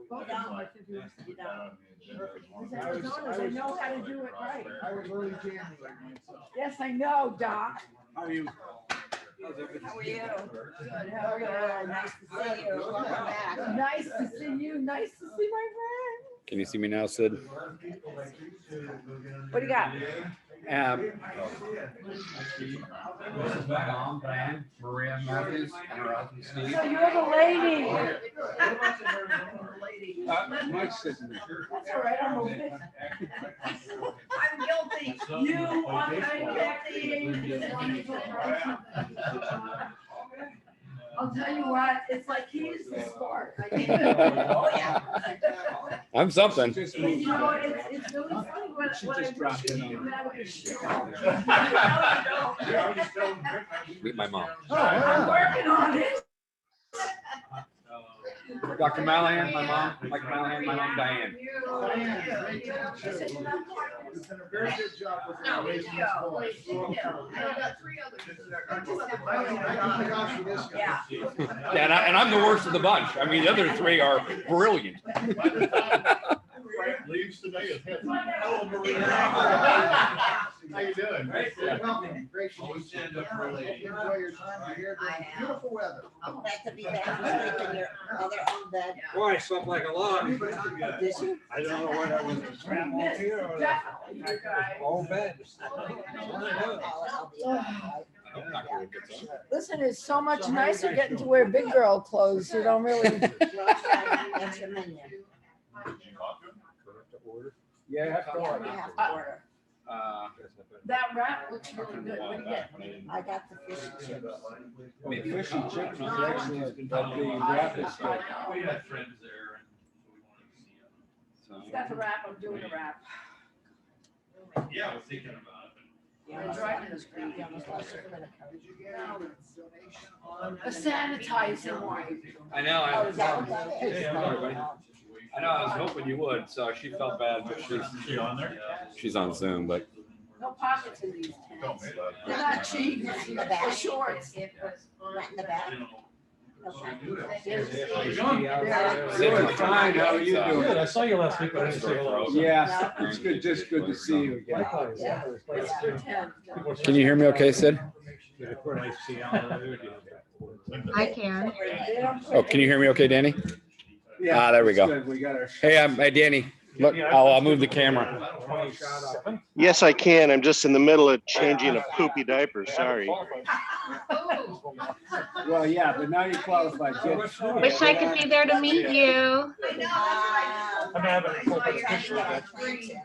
Go down like if you were sitting down. I know how to do it right. I was early January. Yes, I know, Doc. How are you? How are you? Good, how are Good, you? nice to see you. Welcome back. Nice to see you. Nice to see my friend. Can you see me now, Sid? What do you got? This is my mom, Diane, Maria Matthews, and her husband Steve. So you're the lady. Mike's sitting there. That's all right, I'm okay. I'm guilty. You are I'll tell you what, it's like he's the spark. Oh, yeah. I'm something. Just You moved. know, it's really funny when She when I just dropped in on you me. met with Cheryl. Meet my mom. I'm working on it. Dr. Malahan, my mom. Mike Malahan, my mom, Diane. You've done a very good job with No, raising you this go. boy. I got 3 others. I got you this guy. Yeah, and I'm the worst of the bunch. I mean, the other three are brilliant. Frank leaves today, his head. Hello, Maria. How you doing? Welcome. Great to meet you. Enjoy your time here. I have. Beautiful weather. I'm glad to be back to sleep in your other own bed. Boy, I slept like a log. Did you? I don't know what I was scrambled here or the Definitely, you guys. whole bed. Listen, it's so much nicer getting to wear big girl clothes. You don't really. That's your menu. Yeah, You have to order. That wrap looks really good. What do you get? I got the fish and chips. The fish and chips is excellent, but the wrap is good. We had friends there and we wanted to see them. He's got the wrap. I'm doing the wrap. Yeah, I was thinking about it. I'm driving this crazy. You almost lost your credit card. A sanitizing one. I know. Oh, is that what that is? Hey, I'm sorry, buddy. I know. I was hoping you would. So she felt bad, but She on there? she's on Zoom. But No pockets in these Don't pants. be like- They're not cheap. In the back. The shorts. Right in the back. Doing fine, how are you Good, doing? I saw you last week, but I didn't say hello. Yeah, it's good, just good to see you again. Likewise. Yeah. It's for 10. can you hear me okay, Sid? I can. They don't put- Oh, can you hear me okay, Danny? Yeah, There we it's go. good. We got our. Hey, Danny. Look, I'll move the camera. Yes, I can. I'm just in the middle of changing a poopy diaper. Sorry. Well, yeah, but now you qualified. Good. Wish I could be there to meet you. I'm having a full picture of it.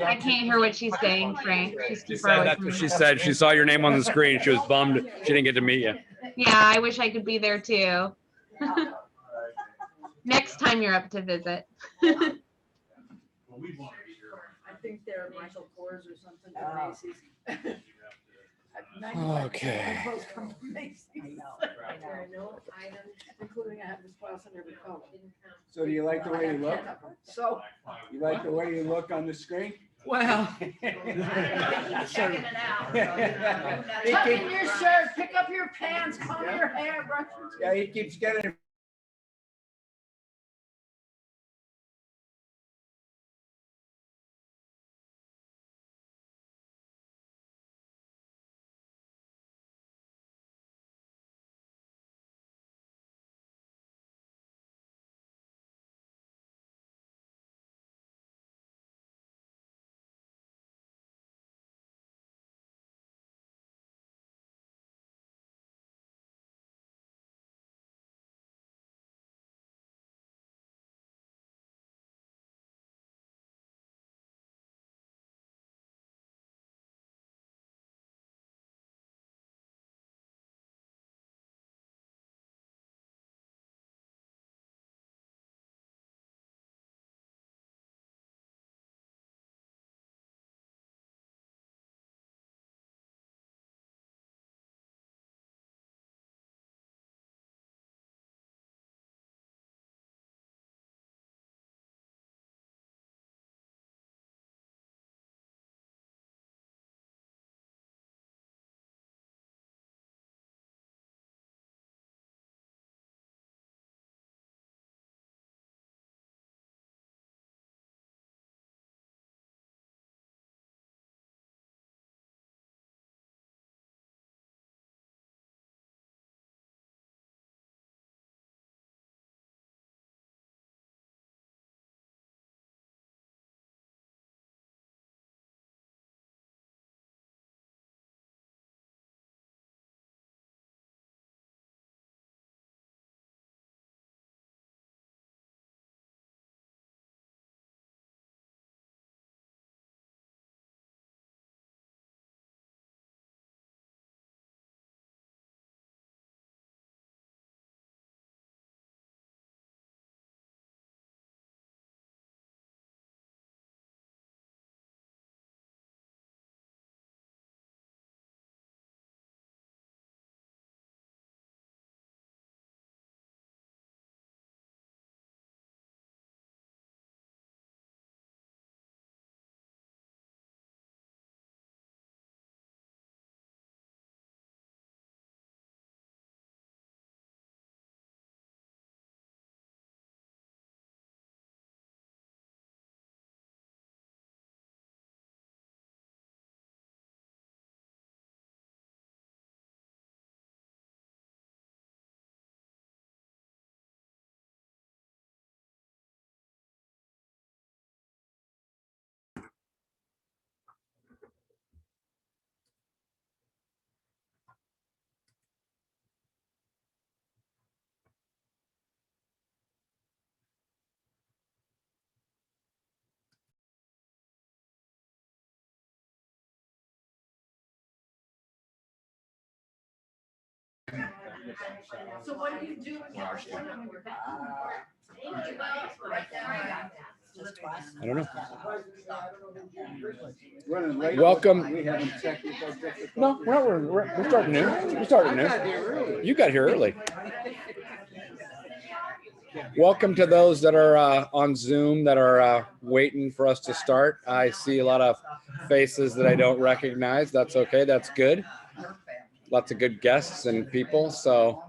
I can't hear what she's saying, Frank. She's She too far said away that's from what me. she said. She saw your name on the screen. She was bummed she didn't get to meet you. Yeah, I wish I could be there too. Next time you're up to visit. Well, we want to be here. I think they're Michael Kors or something Oh. from Macy's. Okay. Clothes come from Macy's. I know. Including I have this blouse on every coat. So do you like the way you look? So, You like the way you look on the screen? well, Checking it out. tuck in your shirt, pick up your pants, comb your hair, brush your teeth. Yeah, he keeps getting So what do you do when you're on your back? I don't know. Running late. Welcome. We having technical difficulties. No, we're starting new. We're starting new. You got here early. Welcome to those that are on Zoom that are waiting for us to start. I see a lot of faces that I don't recognize. That's okay. That's good. Lots of good guests and people. So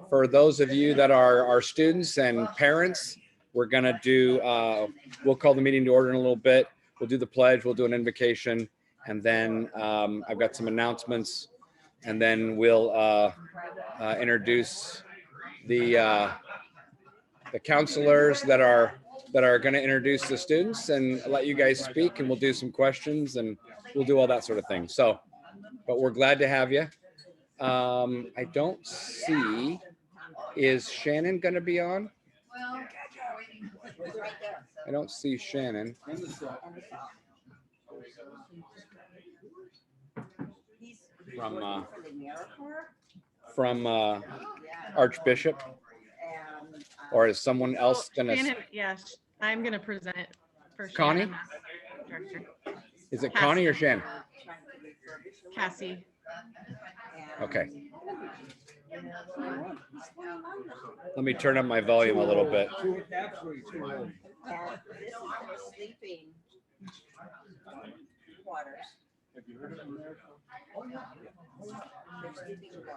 for those of you that are our students and parents, we're going to do, we'll call the meeting to order in a little bit. We'll do the pledge. We'll do an invocation. And then I've got some announcements. And then we'll introduce the counselors that are going to introduce the students and let you guys speak, and we'll do some questions and we'll do all that sort of thing. So, but we're glad to have you. I don't see, is Shannon going to be on? I don't see Shannon. From Archbishop, or is someone else gonna? Yes, I'm gonna present it for Connie? Shannon, Director. Is it Connie or Shannon? Cassie. Okay. Let me turn up my volume a little bit. Sleeping quarters. Have you heard of America?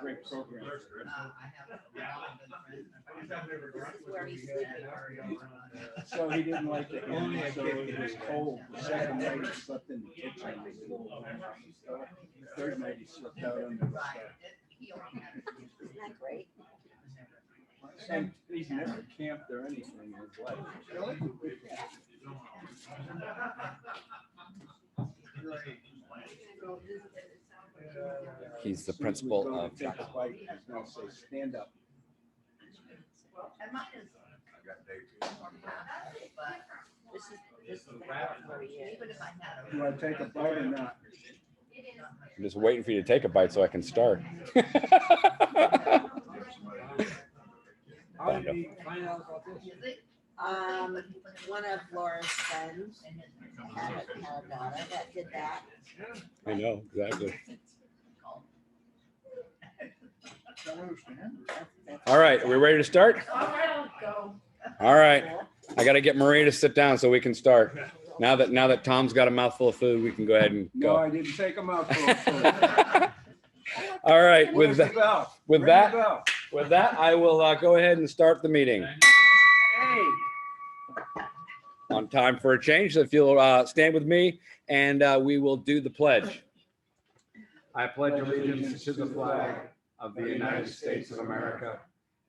Great program. Where he's sleeping. So he didn't like the heat, so it was cold. The second night he slept in the kitchen. The third night he slept out under the stove. Isn't that great? And he's never camped or anything in his life. He's the principal of. Take a bite, he's gonna say, stand up. This is the hour where he is. You wanna take a bite or not? I'm just waiting for you to take a bite so I can start. How did he find out about this? One of Laura's friends had a daughter that did that. I know, exactly. All right, are we ready to start? All right, I'll go. All right, I got to get Marie to sit down so we can start. Now that Tom's got a mouthful of food, we can go ahead and No, go. I didn't take him out. For All right, Where's with the that, bell? with Ring the that, bell. with that, I will go ahead and start the meeting. Hey. On time for a change. So if you'll stand with me, and we will do the pledge. I pledge allegiance to the flag of the United States of America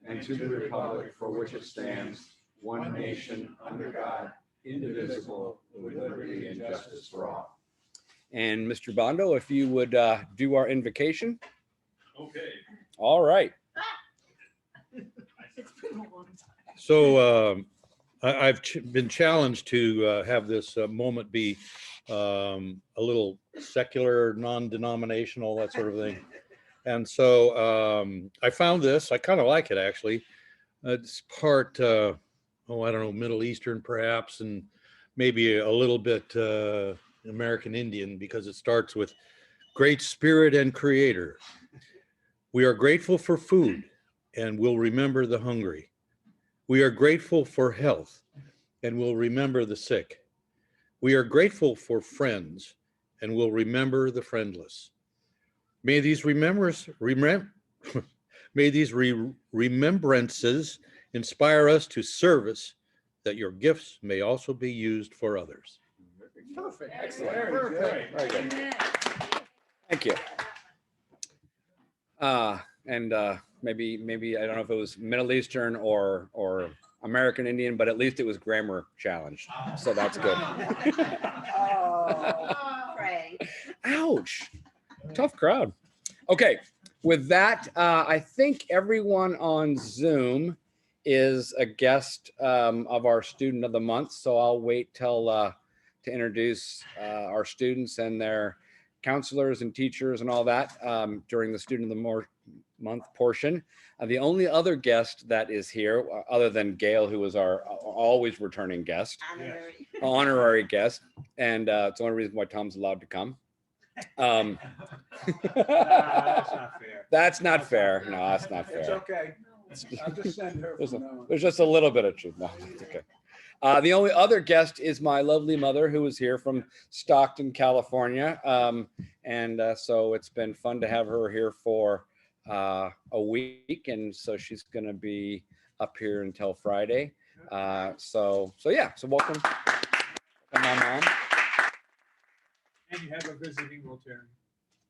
and to the republic for which it stands, one nation under God, indivisible, with liberty and justice for all. And Mr. Bondo, if you would do our invocation. Okay. All right. So I've been challenged to have this moment be a little secular, non-denominational, that sort of thing. And so I found this. I kind of like it, actually. It's part, I don't know, Middle Eastern perhaps, and maybe a little bit American Indian, because it starts with great spirit and creator. We are grateful for food and will remember the hungry. We are grateful for health and will remember the sick. We are grateful for friends and will remember the friendless. May these remembrances inspire us to service, that your gifts may also be used for others. Perfect. Excellent. Very good. Very good. Thank you. And maybe I don't know if it was Middle Eastern or American Indian, but at least it was grammar challenged. So that's good. Oh, Craig. Ouch. Tough crowd. Okay. With that, I think everyone on Zoom is a guest of our Student of the Month. So I'll wait till to introduce our students and their counselors and teachers and all that during the Student of the month portion. The only other guest that is here, other than Gail, who was our always returning guest, honorary guest, and it's the only reason why Tom's allowed to come. That's not fair. That's not fair. No, that's not It's fair. okay. I'll just send her from now on. There's just a little bit of truth. No, it's okay. The only other guest is my lovely mother, who is here from Stockton, California. So it's been fun to have her here for a week. And so she's going to be up here until Friday. So welcome. My mom. And you have a visiting Rotarian.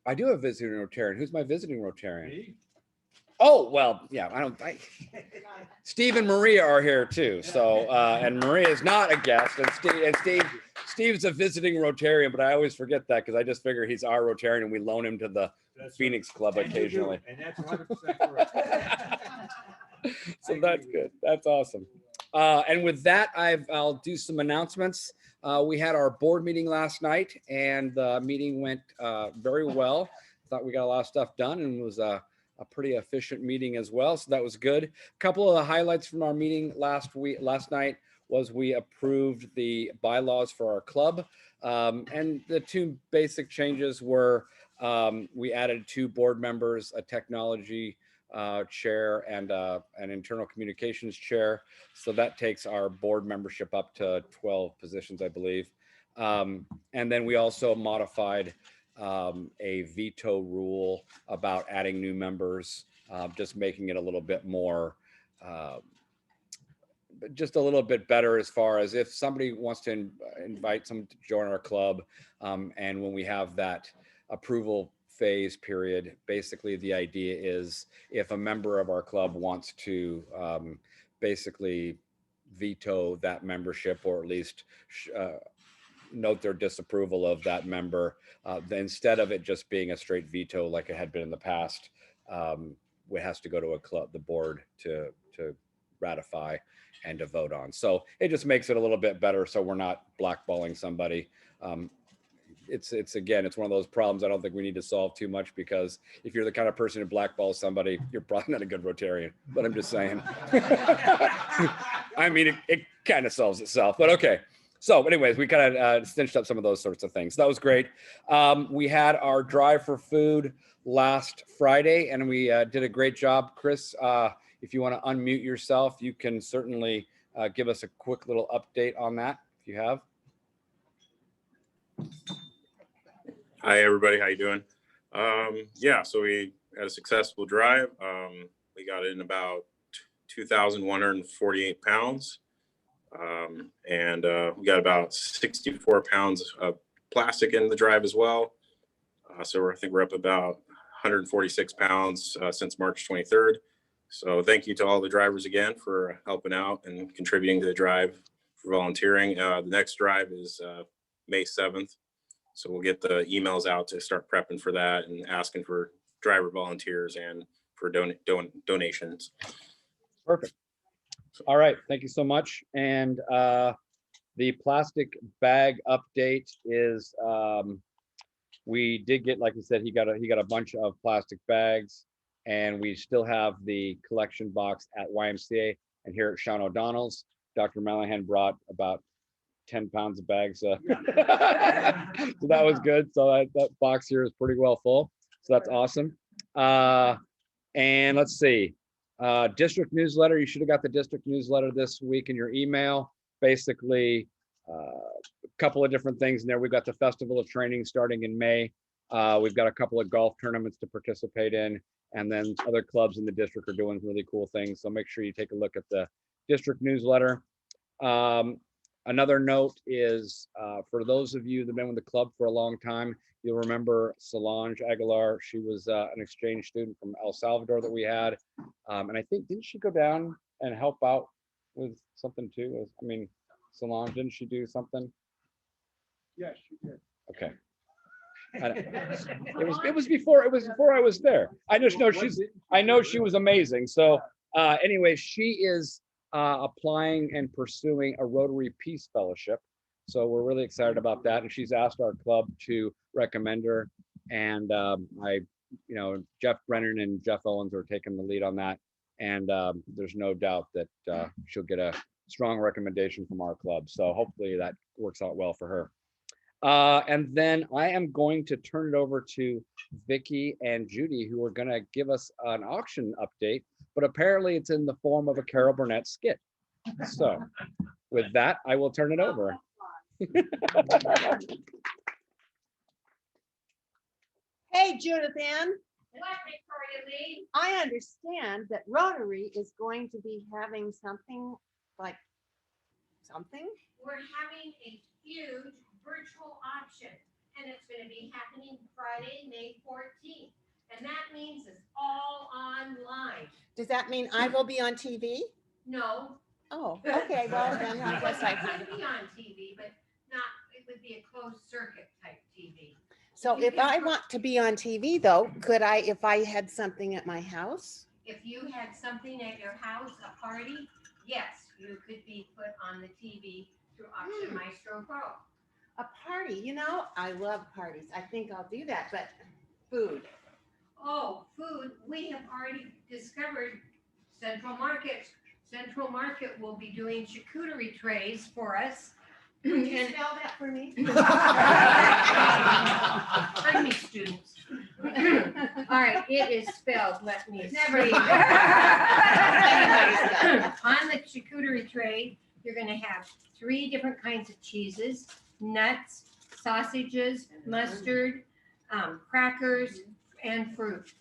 I do have a visiting Rotarian. Who's my visiting Rotarian? Me? Oh, well, yeah, Steve and Maria are here too. So, and Maria is not a guest, and Steve's a visiting Rotarian, but I always forget that because I just figure he's our Rotarian and we loan him to the Phoenix Club occasionally. And that's 100% correct. So that's good. That's awesome. And with that, I'll do some announcements. We had our board meeting last night, and the meeting went very well. Thought we got a lot of stuff done, and it was a pretty efficient meeting as well. So that was good. A couple of the highlights from our meeting last night was we approved the bylaws for our club. And the two basic changes were we added 2 board members, a technology chair and an internal communications chair. So that takes our board membership up to 12 positions, I believe. And then we also modified a veto rule about adding new members, just making it a little bit more, just a little bit better as far as if somebody wants to invite someone to join our club. And when we have that approval phase period, basically the idea is if a member of our club wants to basically veto that membership, or at least note their disapproval of that member, then instead of it just being a straight veto like it had been in the past, it has to go to the board to ratify and to vote on. So it just makes it a little bit better, so we're not blackballing somebody. It's one of those problems I don't think we need to solve too much, because if you're the kind of person who blackballs somebody, you're probably not a good Rotarian, but I'm just saying. I mean, it kind of solves itself, but okay. So anyways, we kind of cinched up some of those sorts of things. That was great. We had our drive for food last Friday, and we did a great job. Chris, if you want to unmute yourself, you can certainly give us a quick little update on that if you have. Hi, everybody. How you doing? So we had a successful drive. We got in about 2,148 pounds. And we got about 64 pounds of plastic in the drive as well. So I think we're up about 146 pounds since March 23rd. So thank you to all the drivers again for helping out and contributing to the drive, for volunteering. The next drive is May 7th. So we'll get the emails out to start prepping for that and asking for driver volunteers and for donations. Perfect. All right, thank you so much. And the plastic bag update is we did get, like I said, he got a bunch of plastic bags, and we still have the collection box at YMCA and here at Sean O'Donnell's. Dr. Malahan brought about 10 pounds of bags. So that was good. So that box here is pretty well full. So that's awesome. And let's see. District newsletter. You should have got the district newsletter this week in your email. Basically, a couple of different things in there. We've got the Festival of Training starting in May. We've got a couple of golf tournaments to participate in, and then other clubs in the district are doing really cool things. So make sure you take a look at the district newsletter. Another note is for those of you that have been with the club for a long time, you'll remember Solange Aguilar. She was an exchange student from El Salvador that we had. And I think, didn't she go down and help out with something too? I mean, Solange, didn't she do something? Yes, she did. Okay. It was before I was there. I know she was amazing. So anyway, she is applying and pursuing a Rotary Peace Fellowship. So we're really excited about that. And she's asked our club to recommend her. And I Jeff Brennan and Jeff Owens are taking the lead on that. And there's no doubt that she'll get a strong recommendation from our club. So hopefully that works out well for her. And then I am going to turn it over to Vicky and Judy, who are going to give us an auction update, but apparently it's in the form of a Carol Burnett skit. So with that, I will turn it over. Hey, Judith Ann. What, Victoria Lee? I understand that Rotary is going to be having something like something. We're having a huge virtual auction, and it's going to be happening Friday, May 14th. And that means it's all online. Does that mean I will be on TV? No. Oh, okay. Well, then I guess I It would be on TV, but not, it would be a closed circuit type TV. So if I want to be on TV though, could I, if I had something at my house? If you had something at your house, a party, yes, you could be put on the TV through Auction Maestro Pro. A party, I love parties. I think I'll do that, but food. Oh, food, we have already discovered Central Market. Central Market will be doing charcuterie trays for us. Would you spell that for me? Pardon me, students. All right, it is spelled, let me Never see. mind. On the charcuterie tray, you're gonna have 3 different kinds of cheeses, nuts, sausages, mustard, crackers, and fruit.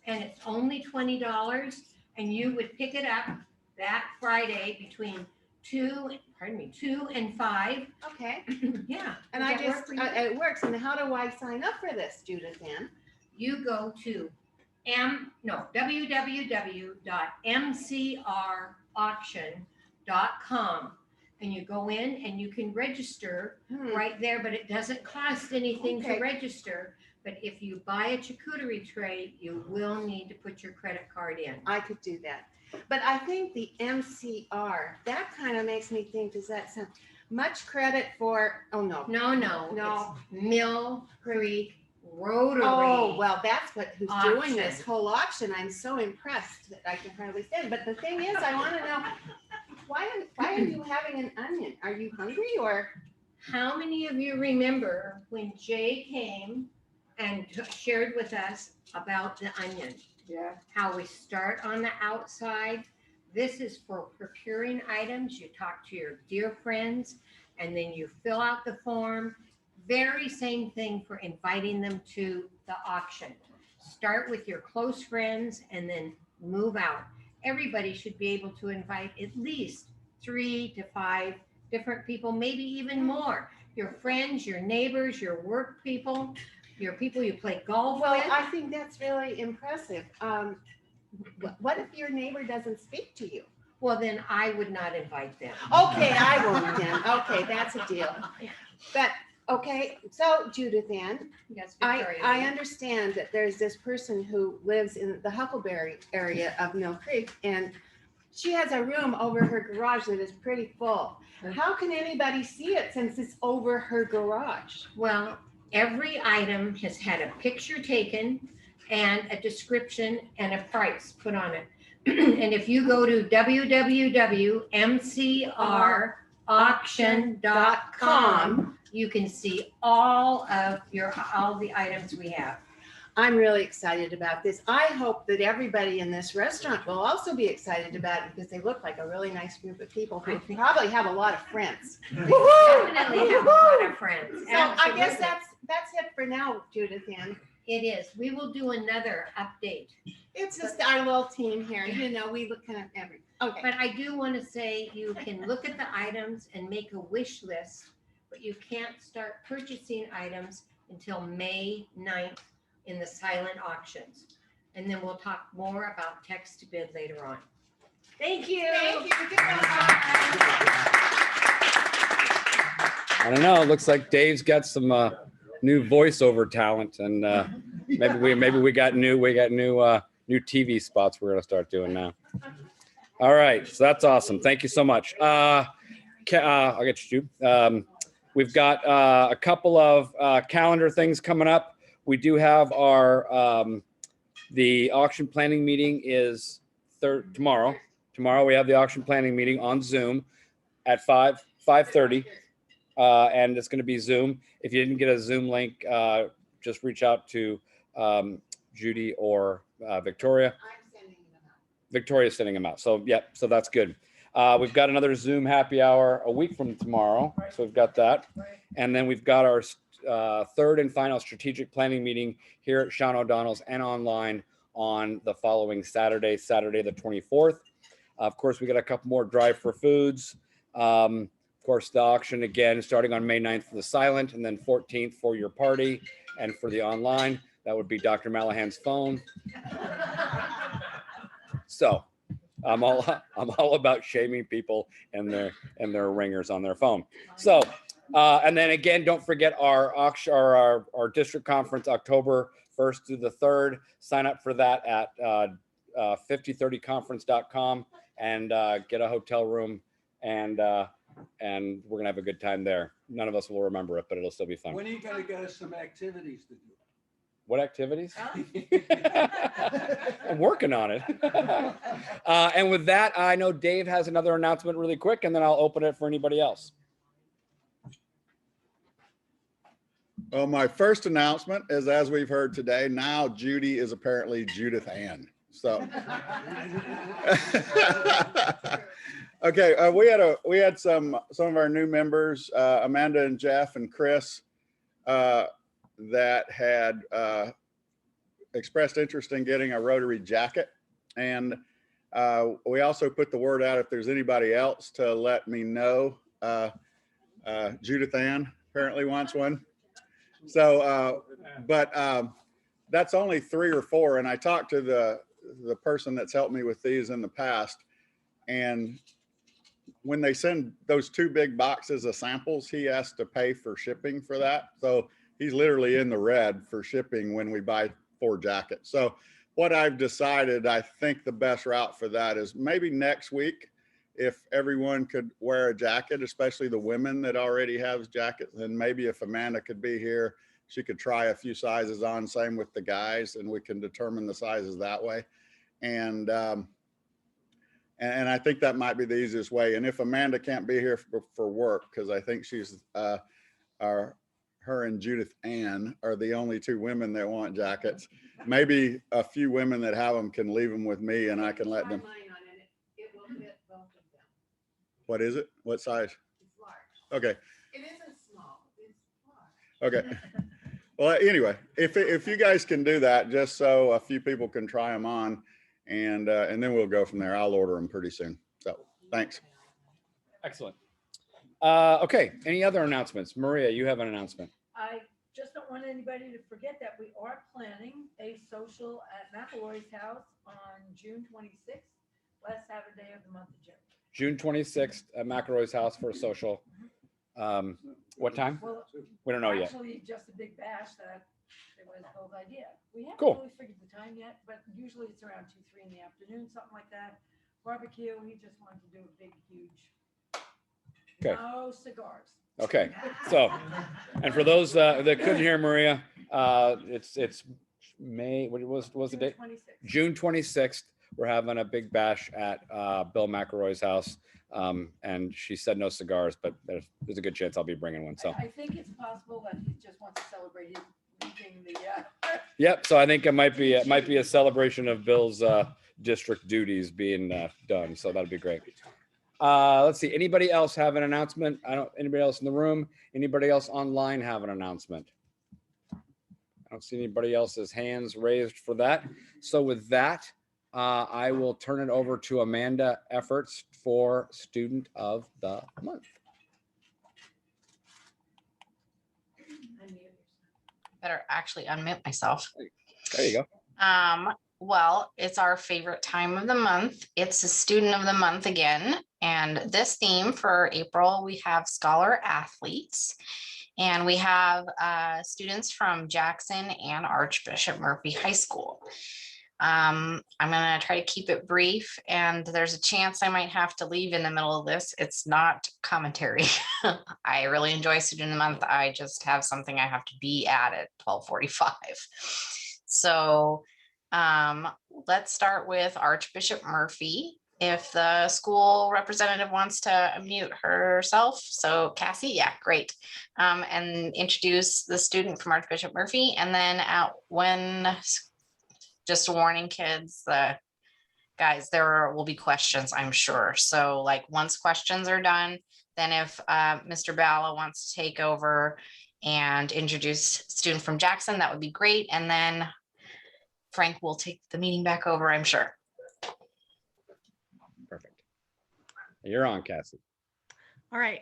And it's only $20, and you would pick it up that Friday between 2 and 5. Okay. Yeah. And does I that just, work for you? it works. And how do I sign up for this, Judith Ann? You go to www.mcrauction.com and you go in and you can register right there, but it doesn't cost anything to Okay. register. But if you buy a charcuterie tray, you will need to put your credit card in. I could do that. But I think the MCR, that kind of makes me think, does that sound much credit for, oh no. No. No. It's Mill Creek Rotary. Oh, well, that's who's doing this Auction. whole auction. I'm so impressed that I can hardly stand. But the thing is, I want to know, why are you having an onion? Are you hungry or? How many of you remember when Jay came and shared with us about the onion? Yeah. How we start on the outside. This is for procuring items. You talk to your dear friends and then you fill out the form. Very same thing for inviting them to the auction. Start with your close friends and then move out. Everybody should be able to invite at least 3 to 5 different people, maybe even more. Your friends, your neighbors, your work people, your people you play golf Well, with. I think that's really impressive. What if your neighbor doesn't speak to you? Well, then I would not invite them. Okay, I won't then. Okay, that's a deal. But, okay, so Judith Ann, Yes, Victoria. I understand that there's this person who lives in the Huckleberry area of Mill Creek, and she has a room over her garage that is pretty full. How can anybody see it since it's over her garage? Well, every item has had a picture taken and a description and a price put on it. And if you go to www.mcrauction.com, you can see all the items we have. I'm really excited about this. I hope that everybody in this restaurant will also be excited about it because they look like a really nice group of people who probably have a lot of friends. Definitely have a lot of friends. So I guess Absolutely. that's it for now, Judith Ann. It is. We will do another update. It's just our little team here, we look kind of every, okay. But I do want to say you can look at the items and make a wish list, but you can't start purchasing items until May 9th in the silent auctions. And then we'll talk more about text to bid later on. Thank you. Thank you. I don't know. It looks like Dave's got some new voiceover talent, and maybe we got new TV spots we're gonna start doing now. All right, so that's awesome. Thank you so much. I'll get you. We've got a couple of calendar things coming up. we do have our, the auction planning meeting is tomorrow. Tomorrow we have the auction planning meeting on Zoom at 5:30. And it's going to be Zoom. If you didn't get a Zoom link, just reach out to Judy or Victoria. Victoria's sending them out. So, yeah, so that's good. We've got another Zoom happy hour a week from tomorrow. So we've got that. And then we've got our third and final strategic planning meeting here at Sean O'Donnell's and online on the following Saturday the 24th. Of course, we got a couple more Drive for Foods. Of course, the auction again, starting on May 9th for the silent, and then 14th for your party, and for the online, that would be Dr. Malahan's phone. So I'm all about shaming people and their ringers on their phone. So, and then again, don't forget our auction, our district conference, October 1st through the 3rd. Sign up for that at 5030conference.com and get a hotel room, and we're gonna have a good time there. None of us will remember it, but it'll still be fun. When are you gonna get us some activities to do? What activities? I'm working on it. And with that, I know Dave has another announcement really quick, and then I'll open it for anybody else. Well, my first announcement is, as we've heard today, now Judy is apparently Judith Ann. So, okay, we had some of our new members, Amanda and Jeff and Chris, that had expressed interest in getting a Rotary jacket, and we also put the word out if there's anybody else to let me know. Judith Ann apparently wants one. So, but that's only 3 or 4. And I talked to the person that's helped me with these in the past. And when they send those 2 big boxes of samples, he has to pay for shipping for that. So he's literally in the red for shipping when we buy 4 jackets. So what I've decided, I think the best route for that is maybe next week, if everyone could wear a jacket, especially the women that already have jackets, and maybe if Amanda could be here, she could try a few sizes on, same with the guys, and we can determine the sizes that way. And I think that might be the easiest way. And if Amanda can't be here for work, because I think she's her and Judith Ann are the only 2 women that want jackets, maybe a few women that have them can leave them with me, and I can let them. What is it? What size? It's large. Okay. It isn't small. It's large. Okay. Well, anyway, if you guys can do that, just so a few people can try them on, and then we'll go from there. I'll order them pretty soon. So thanks. Excellent. Okay. Any other announcements? Maria, you have an announcement. I just don't want anybody to forget that we are planning a social at McElroy's house on June 26th, last Saturday of the month of June. June 26th at McElroy's house for a social. What time? Well, We don't know yet. Actually, just a big bash that it was Bill's idea. We haven't Cool. really figured the time yet, but usually it's around 2, 3 in the afternoon, something like that. Barbecue, he just wanted to do a big, huge. Okay. No cigars. Okay. So, and for those that couldn't hear Maria, it's May. What was the date? 26th. June 26th. We're having a big bash at Bill McElroy's house. And she said no cigars, but there's a good chance I'll be bringing one. So I think it's possible that he just wants to celebrate his leaving the. Yep. So I think it might be a celebration of Bill's district duties being done. So that'd be great. Let's see. Anybody else have an announcement? Anybody else in the room? Anybody else online have an announcement? I don't see anybody else's hands raised for that. So with that, I will turn it over to Amanda Efforts for Student of the Month. Better actually unmute myself. There you go. Well, it's our favorite time of the month. It's the Student of the Month again. And this theme for April, we have Scholar Athletes. And we have students from Jackson and Archbishop Murphy High School. I'm gonna try to keep it brief, and there's a chance I might have to leave in the middle of this. It's not commentary. I really enjoy Student of the Month. I just have something I have to be at 12:45. So let's start with Archbishop Murphy. If the school representative wants to mute herself. So Cassie, yeah, great. And introduce the student from Archbishop Murphy. And then just a warning, kids, guys, there will be questions, I'm sure. So like once questions are done, then if Mr. Bala wants to take over and introduce student from Jackson, that would be great. And then Frank will take the meeting back over, I'm sure. Perfect. You're on, Cassie. All right,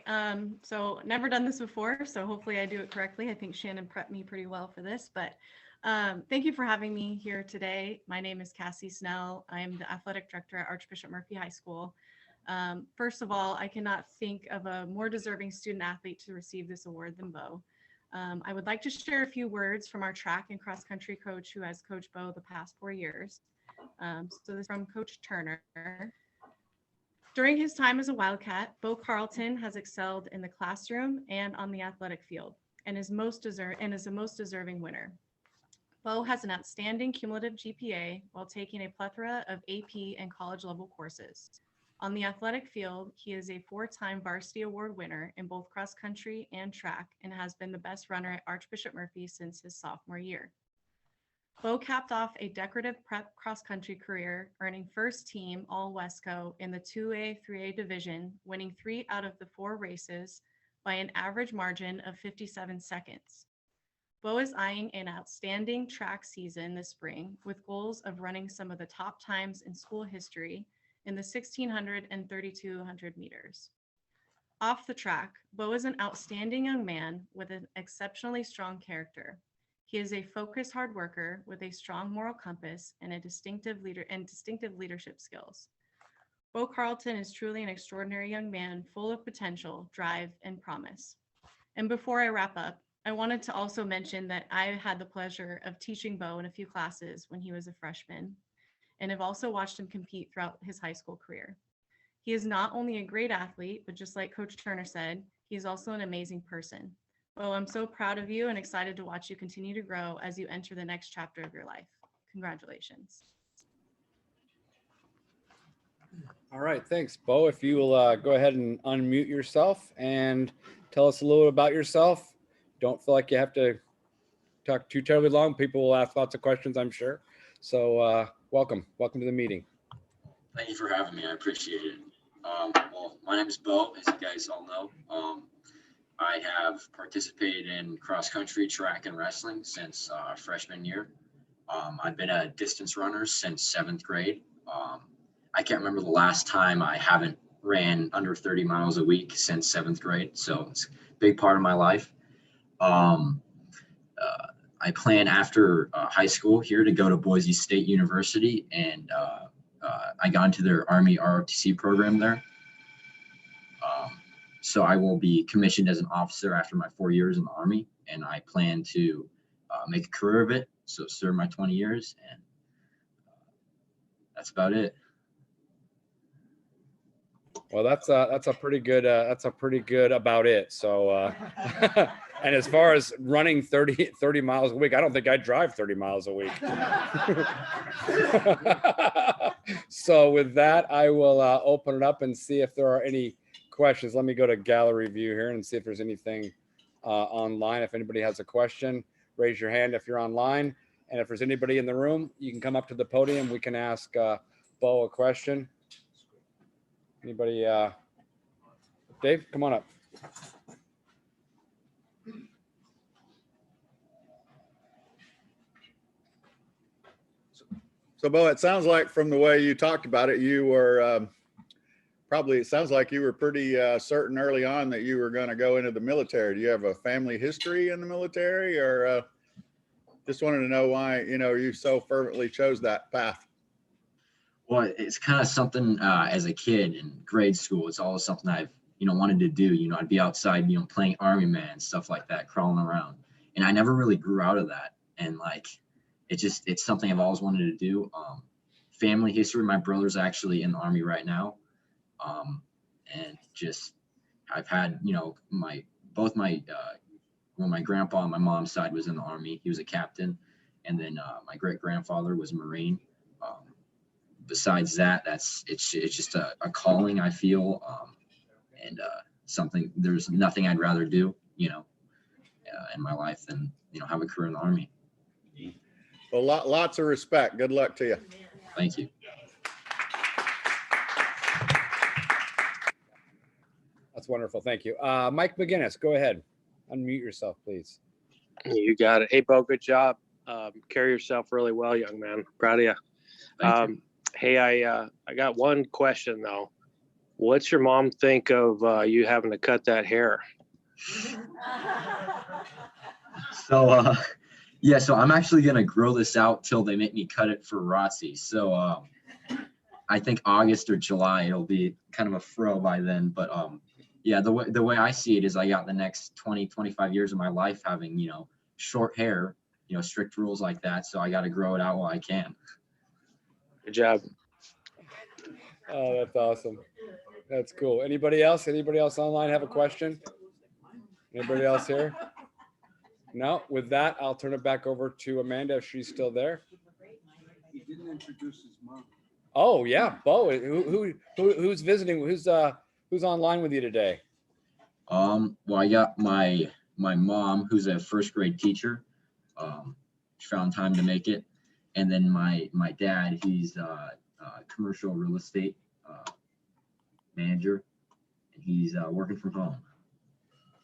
so never done this before, so hopefully I do it correctly. I think Shannon prepped me pretty well for this, but thank you for having me here today. My name is Cassie Snell. I'm the athletic director at Archbishop Murphy High School. First of all, I cannot think of a more deserving student athlete to receive this award than Bo. I would like to share a few words from our track and cross country coach who has coached Bo the past 4 years. So this is from Coach Turner. During his time as a Wildcat, Bo Carlton has excelled in the classroom and on the athletic field and is a most deserving winner. Bo has an outstanding cumulative GPA while taking a plethora of AP and college level courses. On the athletic field, he is a 4-time varsity award winner in both cross country and track and has been the best runner at Archbishop Murphy since his sophomore year. Bo capped off a decorative prep cross-country career, earning first team All-Wesco in the 2A, 3A division, winning 3 out of the 4 races by an average margin of 57 seconds. Bo is eyeing an outstanding track season this spring with goals of running some of the top times in school history in the 1600 and 3200 meters. Off the track, Bo is an outstanding young man with an exceptionally strong character. He is a focused hard worker with a strong moral compass and distinctive leadership skills. Bo Carlton is truly an extraordinary young man full of potential, drive, and promise. And before I wrap up, I wanted to also mention that I had the pleasure of teaching Bo in a few classes when he was a freshman, and have also watched him compete throughout his high school career. He is not only a great athlete, but just like Coach Turner said, he's also an amazing person. Bo, I'm so proud of you and excited to watch you continue to grow as you enter the next chapter of your life. Congratulations. All right, thanks, Bo. If you will go ahead and unmute yourself and tell us a little about yourself. Don't feel like you have to talk too terribly long. People will ask lots of questions, I'm sure. So welcome to the meeting. Thank you for having me. I appreciate it. Well, my name is Bo, as you guys all know. I have participated in cross country, track, and wrestling since freshman year. I've been a distance runner since 7th grade. I can't remember the last time I haven't ran under 30 miles a week since 7th grade. So it's a big part of my life. I plan after high school here to go to Boise State University, and I got into their Army ROTC program there. So I will be commissioned as an officer after my 4 years in the Army, and I plan to make a career of it. So serve my 20 years, and that's about it. Well, that's a pretty good about it. So, and as far as running 30 miles a week, I don't think I drive 30 miles a week. So with that, I will open it up and see if there are any questions. Let me go to gallery view here and see if there's anything online. If anybody has a question, raise your hand if you're online. And if there's anybody in the room, you can come up to the podium. We can ask Bo a question. Anybody? Dave, come on up. So Bo, it sounds like from the way you talked about it, you were it sounds like you were pretty certain early on that you were going to go into the military. Do you have a family history in the military, or just wanted to know why, you so fervently chose that path? Well, it's kind of something as a kid in grade school, it's always something I've, wanted to do. I'd be outside, playing Army Man, stuff like that, crawling around. And I never really grew out of that. And it's something I've always wanted to do. Family history, my brother's actually in the Army right now. And just, I've had, you know, both my grandpa on my mom's side was in the Army. He was a captain. And then my great grandfather was a Marine. Besides that, it's just a calling I feel, and something, there's nothing I'd rather do, you know, in my life than, you know, have a career in the Army. Well, lots of respect. Good luck to you. Thank you. That's wonderful. Thank you. Mike McGinnis, go ahead. Unmute yourself, please. You got it. Hey, Bo, good job. Carry yourself really well, young man. Proud of you. Hey, I got one question though. What's your mom think of you having to cut that hair? So, yeah, so I'm actually going to grow this out till they make me cut it for ROTC. So, I think August or July, it'll be kind of a fro by then. But, yeah, the way I see it is I got the next 20, 25 years of my life having, you know, short hair, you know, strict rules like that. So I got to grow it out while I can. Good job. Oh, that's awesome. That's cool. Anybody else? Anybody else online have a question? Anybody else here? No, with that, I'll turn it back over to Amanda if she's still there. He didn't introduce his mom. Oh yeah, Bo. Who's visiting? Who's online with you today? Well, I got my mom, who's a first grade teacher. She found time to make it, and then my dad, he's a commercial real estate manager, and he's working from home.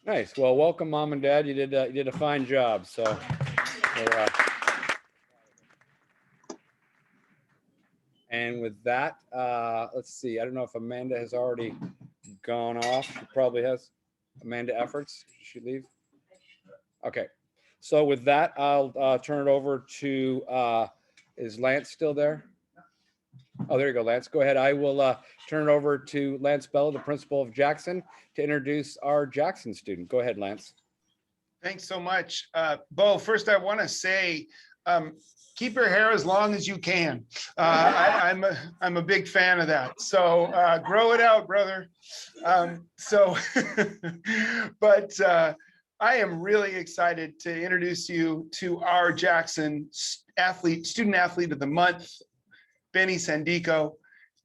Nice. Well, welcome, Mom and Dad. You did a fine job. So, and with that, let's see. I don't know if Amanda has already gone off. She probably has. Amanda Efforts. Did she leave? Okay. So with that, I'll turn it over to. Is Lance still there? Oh, there you go, Lance. Go ahead. I will turn it over to Lance Bella, the principal of Jackson, to introduce our Jackson student. Go ahead, Lance. Thanks so much. Bo, first I want to say, keep your hair as long as you can. I'm a big fan of that. So grow it out, brother. But I am really excited to introduce you to our Jackson student athlete of the month, Benny Sandico,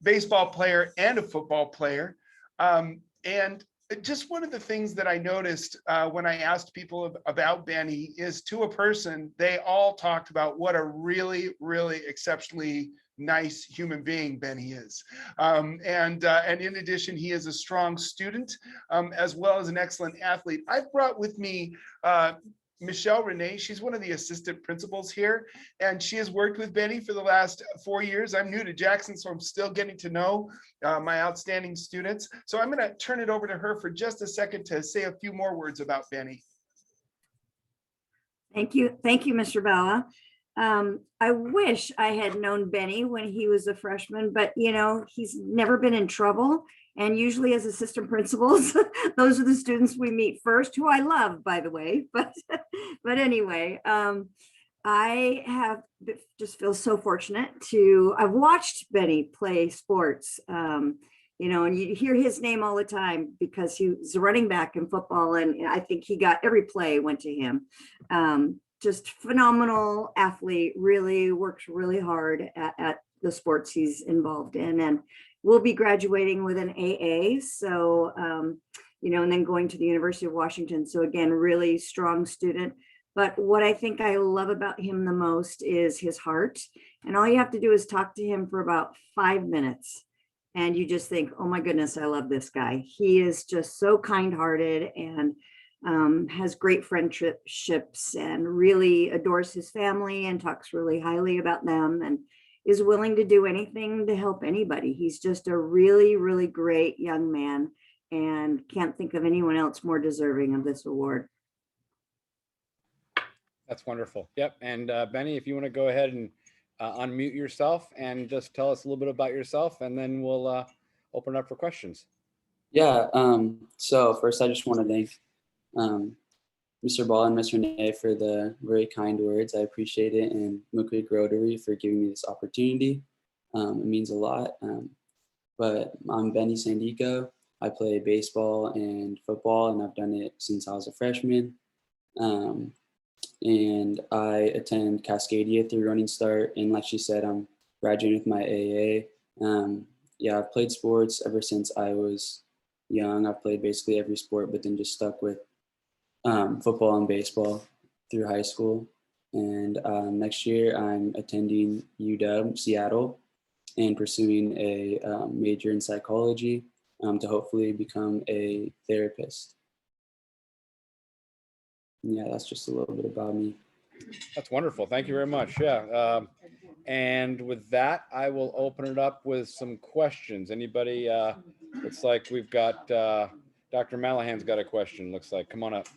baseball player and a football player. And just one of the things that I noticed when I asked people about Benny is, to a person, they all talked about what a really, really exceptionally nice human being Benny is. And in addition, he is a strong student as well as an excellent athlete. I've brought with me Michelle Renee. She's one of the assistant principals here, and she has worked with Benny for the last 4 years. I'm new to Jackson, so I'm still getting to know my outstanding students. So I'm going to turn it over to her for just a second to say a few more words about Benny. Thank you, Mr. Bella. I wish I had known Benny when he was a freshman, but you know, he's never been in trouble. And usually as assistant principals, those are the students we meet first, who I love, by the way. But anyway, I have just feel so fortunate I've watched Benny play sports, you know, and you hear his name all the time because he was a running back in football. And I think he got every play went to him. Just phenomenal athlete, really works really hard at the sports he's involved in. And we'll be graduating with an AA. So, you know, and then going to the University of Washington. So again, really strong student. But what I think I love about him the most is his heart. And all you have to do is talk to him for about 5 minutes. And you just think, oh my goodness, I love this guy. He is just so kind-hearted and has great friendships and really adores his family and talks really highly about them and is willing to do anything to help anybody. He's just a really, really great young man and can't think of anyone else more deserving of this award. That's wonderful. Yep. And Benny, if you want to go ahead and unmute yourself and just tell us a little bit about yourself, and then we'll open up for questions. Yeah. So first, I just want to thank Mr. Ball and Ms. Renee for the very kind words. I appreciate it. And Mill Creek Rotary for giving me this opportunity. It means a lot. But I'm Benny Sandico. I play baseball and football, and I've done it since I was a freshman. And I attend Cascadia through Running Start. And like she said, I'm graduating with my AA. Yeah, I've played sports ever since I was young. I've played basically every sport, but then just stuck with football and baseball through high school. And next year I'm attending UW Seattle and pursuing a major in psychology to hopefully become a therapist. Yeah, that's just a little bit about me. That's wonderful. Thank you very much. Yeah. And with that, I will open it up with some questions. Anybody? Looks like we've got Dr. Malahan's got a question. Looks like. Come on up.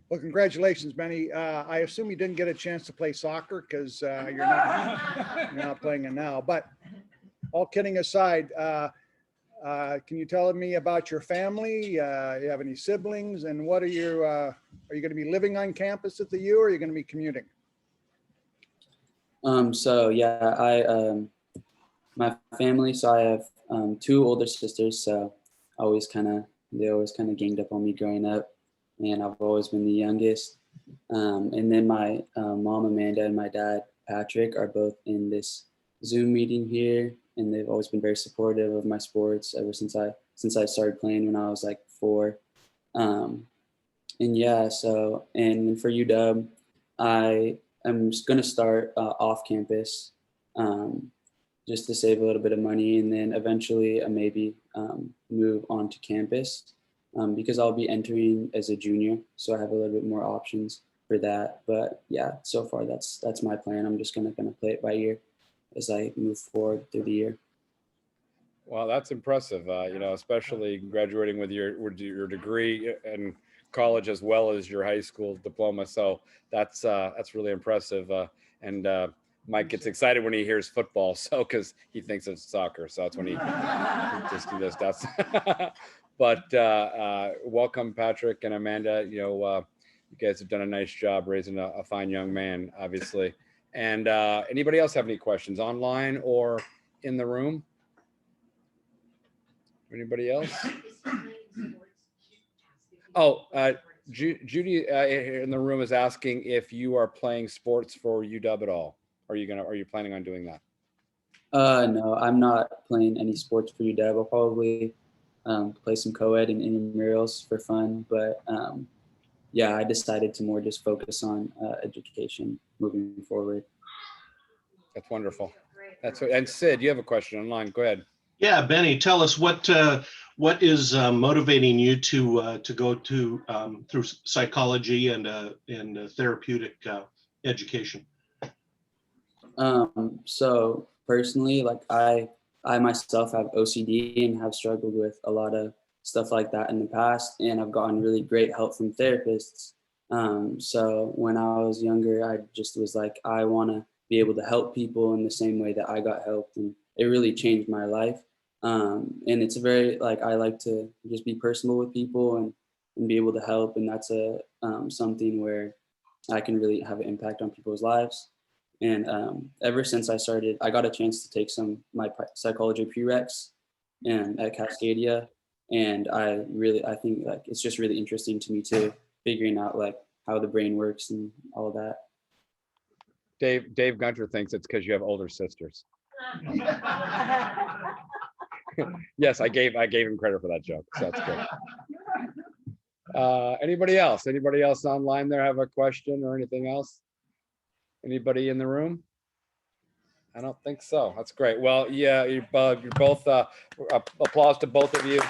Well, congratulations, Benny. I assume you didn't get a chance to play soccer because you're not playing it now. But all kidding aside, can you tell me about your family? You have any siblings? And what are you going to be living on campus at the U, or are you going to be commuting? So yeah, my family. So I have 2 older sisters. So they always kind of ganged up on me growing up. And I've always been the youngest. And then my mom, Amanda, and my dad, Patrick, are both in this Zoom meeting here. And they've always been very supportive of my sports ever since I started playing when I was like 4. And yeah, so, and for UW, I am going to start off campus just to save a little bit of money. And then eventually maybe move onto campus. Because I'll be entering as a junior, so I have a little bit more options for that. But yeah, so far that's my plan. I'm just gonna play it by ear as I move forward through the year. Well, that's impressive. Especially graduating with your degree in college as well as your high school diploma. So that's really impressive. And Mike gets excited when he hears football, so because he thinks it's soccer. So that's when he just does. But welcome, Patrick and Amanda. You guys have done a nice job raising a fine young man, obviously. And anybody else have any questions online or in the room? Anybody else? Oh, Judy in the room is asking if you are playing sports for UW at all. Are you planning on doing that? No, I'm not playing any sports for UW. I'll probably play some co-ed and intramurals for fun, but yeah, I decided to more just focus on education moving forward. That's wonderful. And Sid, you have a question online. Go ahead. Yeah, Benny, tell us what is motivating you to go to through psychology and therapeutic education. So personally, like I myself have OCD and have struggled with a lot of stuff like that in the past, and I've gotten really great help from therapists. So when I was younger, I just was like, I want to be able to help people in the same way that I got helped, and it really changed my life. And it's very I like to just be personable with people and be able to help, and that's something where I can really have an impact on people's lives. And ever since I got a chance to take my psychology prereqs and at Cascadia, and I think it's just really interesting to me too, figuring out how the brain works and all of that. Dave Gunter thinks it's because you have older sisters. Yes, I gave him credit for that joke, so that's good. Anybody else online there have a question or anything else? Anybody in the room? I don't think so. That's great. Well, yeah, you're both, applause to both of you.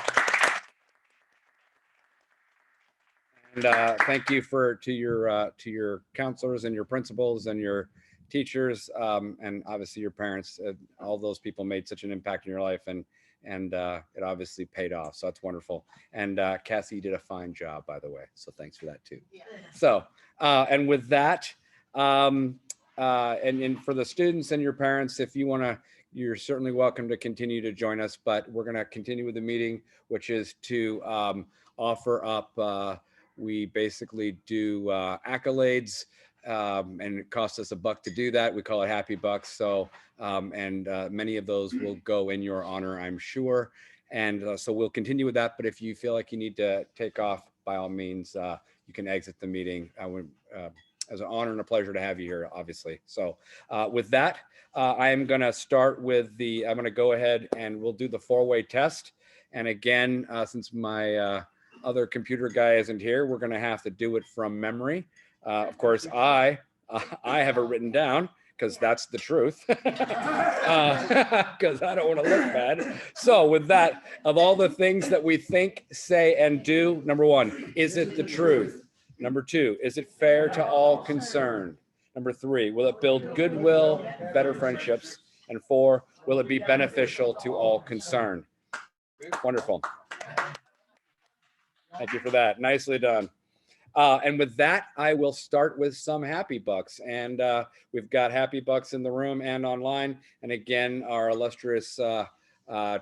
And thank you to your counselors and your principals and your teachers, and obviously your parents. All those people made such an impact in your life, and it obviously paid off. So that's wonderful. And Cassie, you did a fine job, by the way. So thanks for that too. Yeah. So, and with that, and for the students and your parents, if you want to you're certainly welcome to continue to join us, but we're going to continue with the meeting, which is to offer up, we basically do accolades, and it costs us $1 to do that. We call it Happy Bucks. So, many of those will go in your honor, I'm sure. And so we'll continue with that. But if you feel like you need to take off, by all means, you can exit the meeting. As an honor and a pleasure to have you here, obviously. So with that, I am going to start with I'm going to go ahead and we'll do the 4-way test. And again, since my other computer guy isn't here, we're going to have to do it from memory. Of course, I have it written down because that's the truth. Because I don't want to look bad. So with that, of all the things that we think, say, and do, number 1, is it the truth? Number 2, is it fair to all concerned? Number 3, will it build goodwill, better friendships? And 4, will it be beneficial to all concerned? Wonderful. Thank you for that. Nicely done. And with that, I will start with some Happy Bucks. And we've got Happy Bucks in the room and online. And again, our illustrious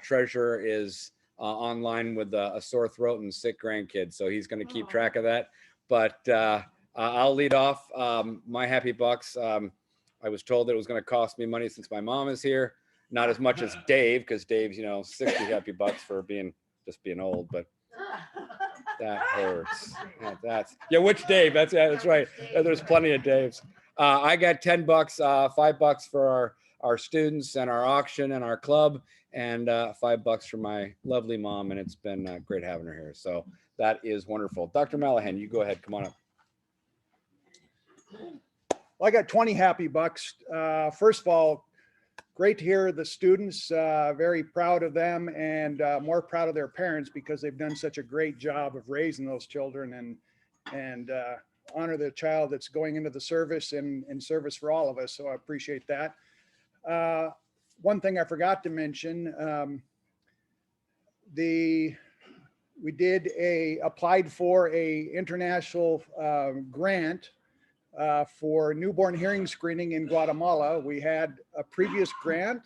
treasurer is online with a sore throat and sick grandkids. So he's going to keep track of that. But I'll lead off my Happy Bucks. I was told that it was going to cost me money since my mom is here. Not as much as Dave, because Dave's, 60 Happy Bucks for just being old, but that hurts. Yeah, which Dave? That's right. There's plenty of Daves. I got $10, $5 for our students and our auction and our club, and $5 for my lovely mom. And it's been great having her here. So that is wonderful. Dr. Malahan, you go ahead. Come on up. Well, I got 20 Happy Bucks. First of all, great to hear the students, very proud of them, and more proud of their parents because they've done such a great job of raising those children and honor the child that's going into the service and in service for all of us. So I appreciate that. One thing I forgot to mention, we applied for a international grant for newborn hearing screening in Guatemala. We had a previous grant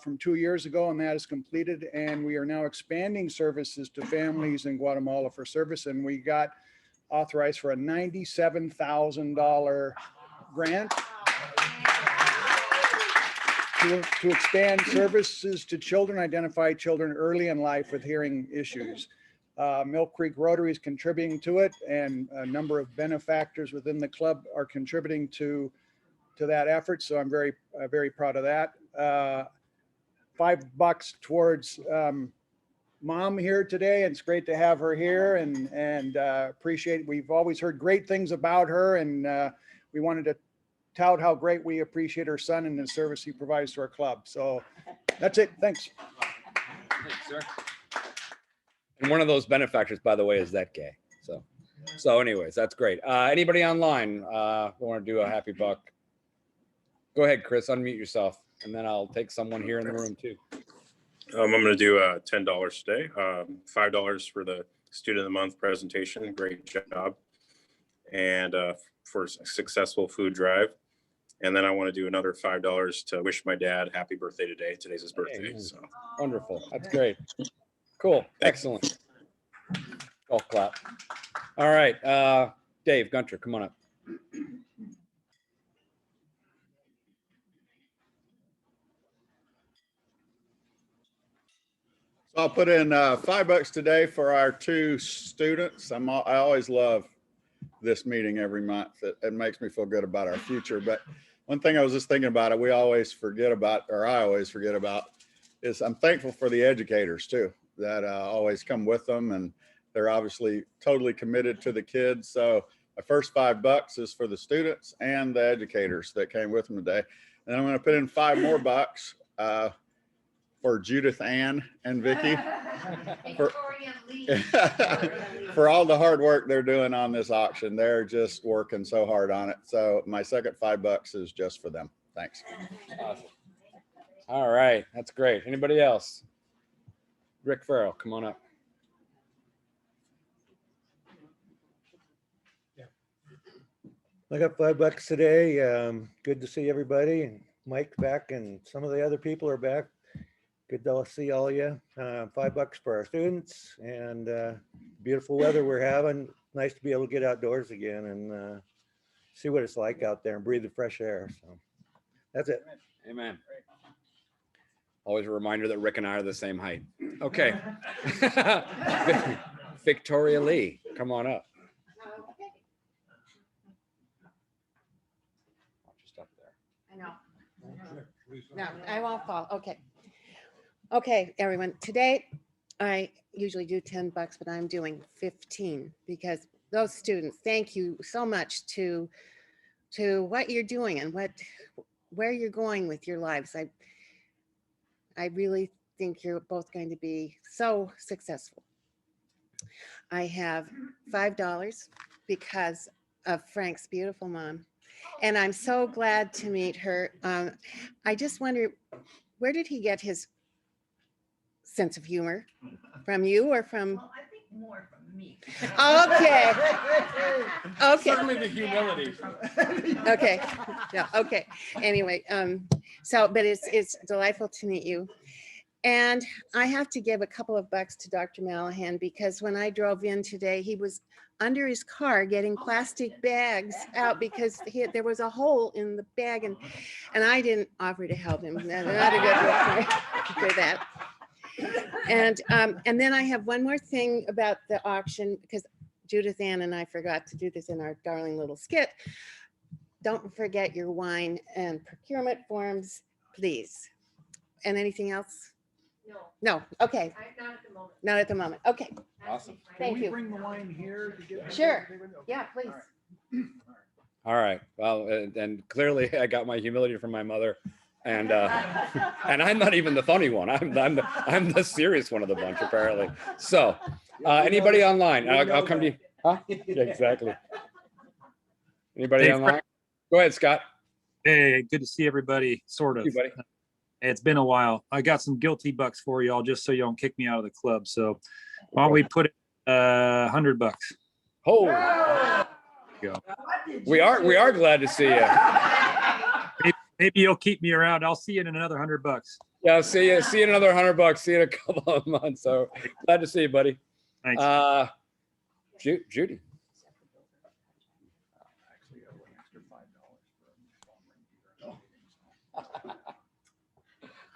from 2 years ago, and that is completed. And we are now expanding services to families in Guatemala for service. And we got authorized for a $97,000 grant to expand services to children, identify children early in life with hearing issues. Mill Creek Rotary is contributing to it, and a number of benefactors within the club are contributing to that effort. So I'm very proud of that. $5 towards mom here today. It's great to have her here, and appreciate. We've always heard great things about her, and we wanted to tout how great we appreciate her son and the service he provides to our club. So that's it. Thanks. Thanks, sir. And one of those benefactors, by the way, is that gay. So anyways, that's great. Anybody online want to do a Happy Buck? Go ahead, Chris, unmute yourself, and then I'll take someone here in the room too. I'm going to do $10 today, $5 for the Student of the Month presentation. Great job. And for a successful food drive. And then I want to do another $5 to wish my dad happy birthday today. Today's his birthday. Hey, So wonderful. That's great. Cool. Excellent. Golf clap. All right. Dave Gunter, come on up. So I'll put in $5 today for our 2 students. I always love this meeting every month. It makes me feel good about our future. But one thing I was just thinking about, I always forget about, is I'm thankful for the educators too, that always come with them, and they're obviously totally committed to the kids. So my first $5 is for the students and the educators that came with them today. And I'm going to put in $5 more for Judith Ann and Vicky for all the hard work they're doing on this auction. They're just working so hard on it. So my second $5 is just for them. Thanks. Awesome. All right. That's great. Anybody else? Rick Farrell, come on up. I got $5 today. Good to see everybody, and Mike's back and some of the other people are back. Good to see all of you. $5 for our students and beautiful weather we're having. Nice to be able to get outdoors again and see what it's like out there and breathe the fresh air. So that's it. Amen. Always a reminder that Rick and I are the same height. Okay. Victoria Lee, come on up. Just up there. I know. No, I won't fall. Okay. Okay, everyone. Today, I usually do $10, but I'm doing 15 because those students, thank you so much to what you're doing and where you're going with your lives. I really think you're both going to be so successful. I have $5 because of Frank's beautiful mom. And I'm so glad to meet her. I just wonder, where did he get his sense of humor? From you or from? Well, I think more from me. Okay. Okay. Certainly the humility. Okay. Yeah, okay. Anyway, but it's delightful to meet you. And I have to give a couple of bucks to Dr. Malahan because when I drove in today, he was under his car getting plastic bags out because there was a hole in the bag and I didn't offer to help him. Not a good look for that. And then I have one more thing about the auction because Judith Ann and I forgot to do this in our darling little skit. Don't forget your wine and procurement forms, please. And anything else? No. Okay. Not at the moment. Not at the moment. Okay. Awesome. Thank Can we you. bring the wine here to get? Sure. Yeah, please. All right. Well, and clearly I got my humility from my mother, and I'm not even the funny one. I'm the serious one of the bunch apparently. So, anybody online? I'll come to you. Huh? Yeah, exactly. Anybody Hey, online? Go ahead, Scott. Hey, good to see everybody. Sort of. Hey, buddy. It's been a while. I got some guilty bucks for y'all, just so you don't kick me out of the club. So, why don't we put it $100? Oh, Go. we are glad to see you. Maybe you'll keep me around. I'll see you in another $100. Yeah, see you in another $100. See you in a couple of months. So glad to see you, buddy. Thanks. Judy.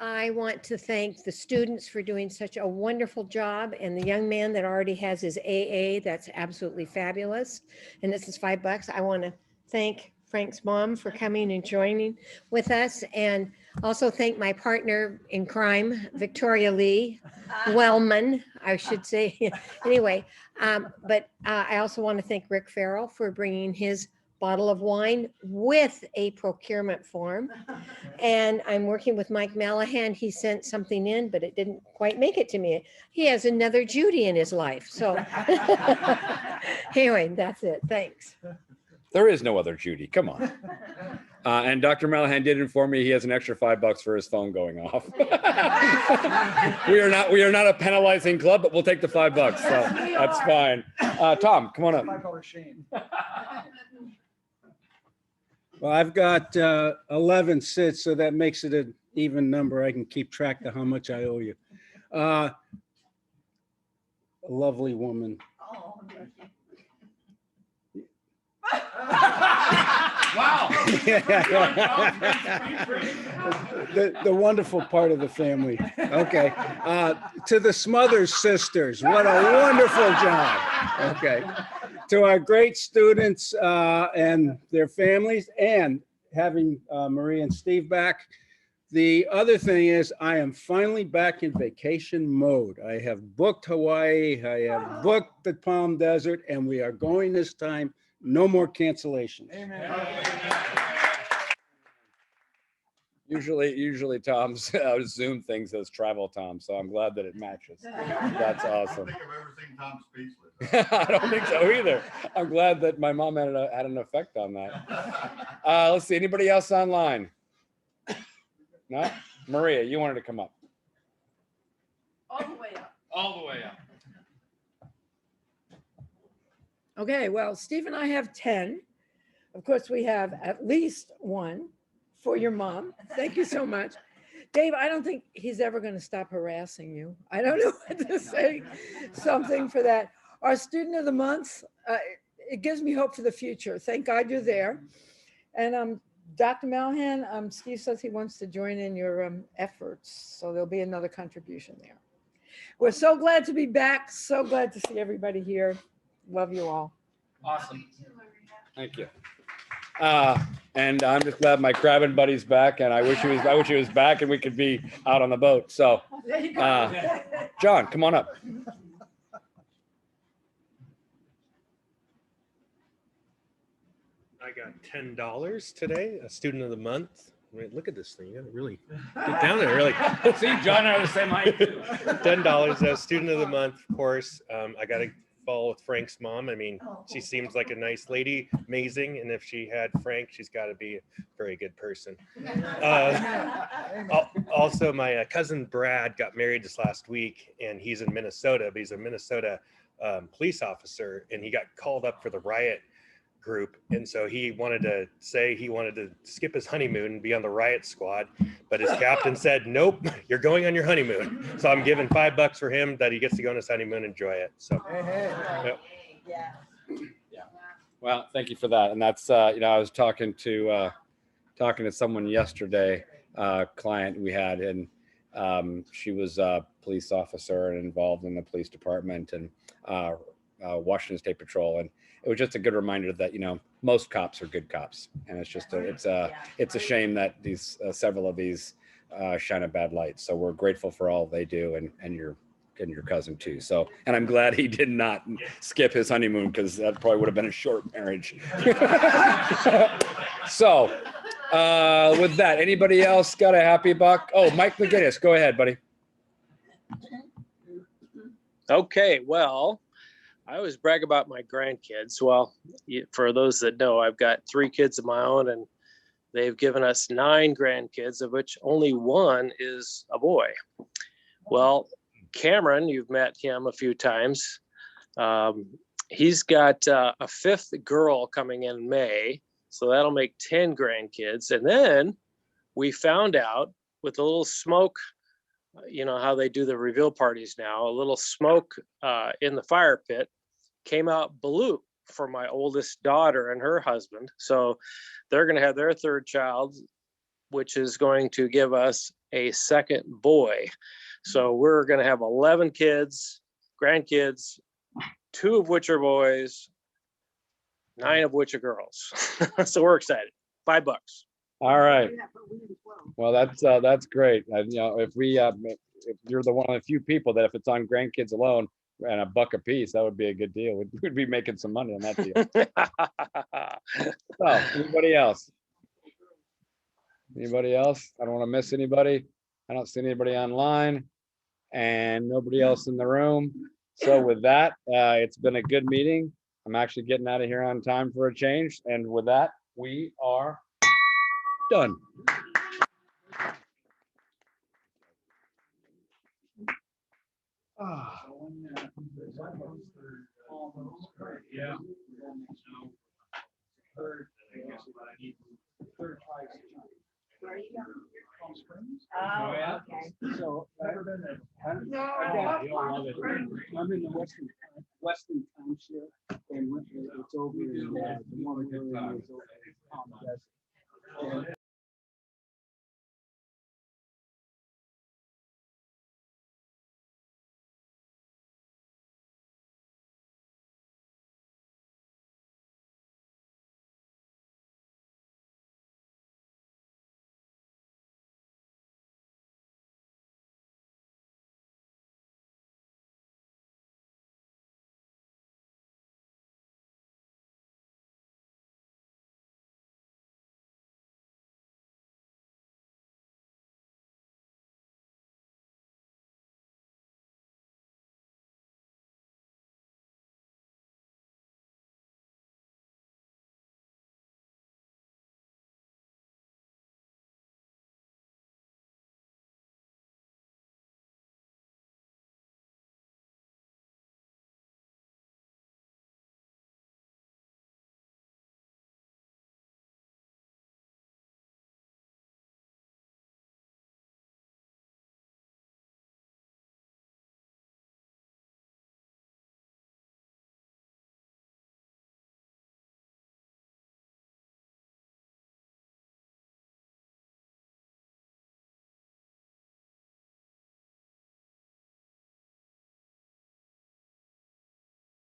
I want to thank the students for doing such a wonderful job and the young man that already has his AA. That's absolutely fabulous. And this is $5. I want to thank Frank's mom for coming and joining with us and also thank my partner in crime, Victoria Lee Wellman, I should say. Anyway, but I also want to thank Rick Farrell for bringing his bottle of wine with a procurement form. And I'm working with Mike Malahan. He sent something in, but it didn't quite make it to me. He has another Judy in his life. So anyway, that's it. Thanks. There is no other Judy. Come on. And Dr. Malahan did inform me he has an extra $5 for his phone going off. we are not a penalizing club, but we'll take the $5. So that's fine. Tom, come on up. Well, I've got 11 sits, so that makes it an even number. I can keep track of how much I owe you. A lovely woman. Wow. The wonderful part of the family. Okay. To the Smothers sisters, what a wonderful job. Okay. To our great students and their families, and having Marie and Steve back. The other thing is I am finally back in vacation mode. I have booked Hawaii, I have booked the Palm Desert, and we are going this time. No more cancellations. Usually Tom's Zoom thing says travel Tom, so I'm glad that it matches. That's awesome. I don't think I've ever seen Tom speechless. I don't think so either. I'm glad that my mom had an effect on that. Let's see, anybody else online? No? Maria, you wanted to come up. All the way up. All the way up. Okay, well, Steve and I have 10. Of course, we have at least 1, for your mom. Thank you so much. Dave, I don't think he's ever going to stop harassing you. I don't know what to say, something for that. Our student of the month, it gives me hope for the future. Thank God you're there. And Dr. Malhan, Steve says he wants to join in your efforts. So there'll be another contribution there. We're so glad to be back. So glad to see everybody here. Love you all. Awesome. Thank you. And I'm just glad my crabbing buddy's back, and I wish he was back and we could be out on the boat. So, There you go. John, come on up. I got $10 today, a student of the month. I mean, look at this thing. You gotta really get down there, really. See, John and I are the same height. $10, a student of the month, of course. I got to follow with Frank's mom. I mean, she seems like a nice lady, amazing. And if she had Frank, she's got to be a very good person. Also, my cousin Brad got married this last week, and he's in Minnesota, but he's a Minnesota police officer, and he got called up for the riot group, and so he wanted to skip his honeymoon and be on the riot squad, but his captain said, nope, you're going on your honeymoon. So I'm giving $5 for him that he gets to go on his honeymoon and enjoy it. So yep. Yeah. Well, thank you for that. And that's I was talking to someone yesterday, client we had, and she was a police officer and involved in the police department and Washington State Patrol, and it was just a good reminder that most cops are good cops, and it's just it's a shame that these several of these shine a bad light. So we're grateful for all they do, and your cousin too. So, and I'm glad he did not skip his honeymoon, because that probably would have been a short marriage. So with that, anybody else got a happy buck? Oh, Mike McGinnis, go ahead, buddy. Okay, well, I always brag about my grandkids. Well, for those that know, I've got 3 kids of my own, and they've given us 9 grandkids, of which only 1 is a boy. Well, Cameron, you've met him a few times. He's got a 5th girl coming in May, so that'll make 10 grandkids. And then we found out with a little smoke, how they do the reveal parties now, a little smoke in the fire pit came out blue for my oldest daughter and her husband. So they're going to have their 3rd child, which is going to give us a 2nd boy. So we're going to have 11 grandkids, 2 of which are boys, 9 of which are girls. So we're excited. $5. All right. Well, that's great. If you're one of the few people that if it's on grandkids alone and $1 a piece, that would be a good deal. We'd be making some money on that deal. So, anybody else? Anybody else? I don't want to miss anybody. I don't see anybody online, and nobody else in the room. So with that, it's been a good meeting. I'm actually getting out of here on time for a change. And with that, we are done. Yeah. Oh, okay. So never been there. No. I'm in the Western Township, and it's over in the Montgomery, it's over in Palm Desert. And